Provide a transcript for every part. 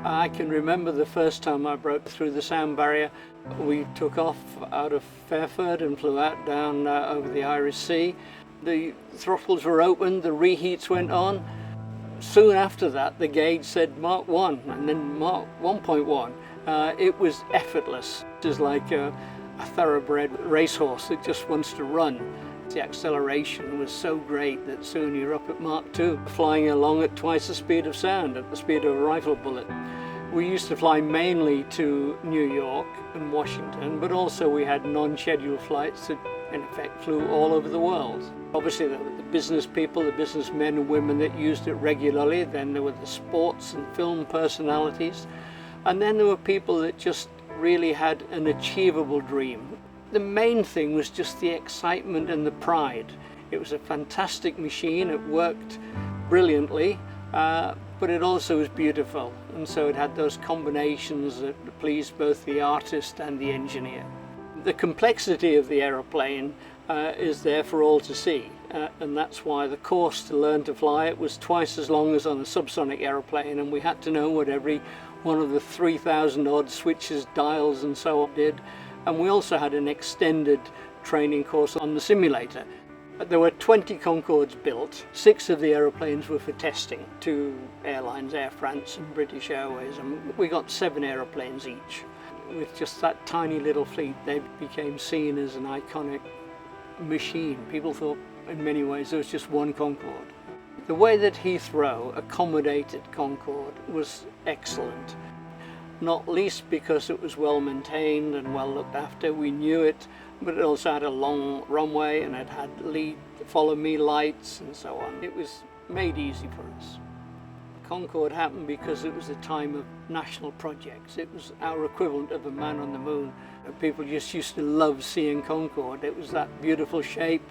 I can remember the first time I broke through the sound barrier. We took off out of Fairford and flew out down over the Irish Sea. The throttles were opened, the reheats went on. Soon after that, the gauge said Mark 1 and then Mark 1.1. It was effortless. It was like a thoroughbred racehorse that just wants to run. The acceleration was so great that soon you're up at Mark 2, flying along at twice the speed of sound, at the speed of a rifle bullet. We used to fly mainly to New York and Washington, but also we had non-scheduled flights that in effect flew all over the world. Obviously there were the business people, the businessmen and women that used it regularly, then there were the sports and film personalities, and then there were people that just really had an achievable dream. The main thing was just the excitement and the pride. It was a fantastic machine, it worked brilliantly, but it also was beautiful, and so it had those combinations that pleased both the artist and the engineer. The complexity of the aeroplane is there for all to see, and that's why the course to learn to fly it was twice as long as on a subsonic aeroplane, and we had to know what every one of the 3,000 odd switches, dials and so on did. And we also had an extended training course on the simulator. There were 20 Concordes built. 6 of the aeroplanes were for testing. 2 airlines, Air France and British Airways, and we got 7 aeroplanes each. With just that tiny little fleet, they became seen as an iconic machine. People thought in many ways there was just one Concorde. The way that Heathrow accommodated Concorde was excellent. Not least because it was well maintained and well looked after. We knew it, but it also had a long runway and it had lead, follow me lights and so on. It was made easy for us. Concorde happened because it was a time of national projects. It was our equivalent of a man on the moon. People just used to love seeing Concorde. It was that beautiful shape.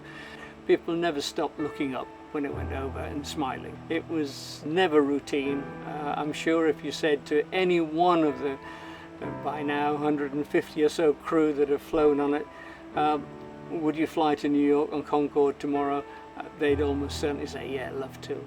People never stopped looking up when it went over and smiling. It was never routine. I'm sure if you said to any one of the by now 150 or so crew that have flown on it, would you fly to New York on Concorde tomorrow? They'd almost certainly say, yeah, love to.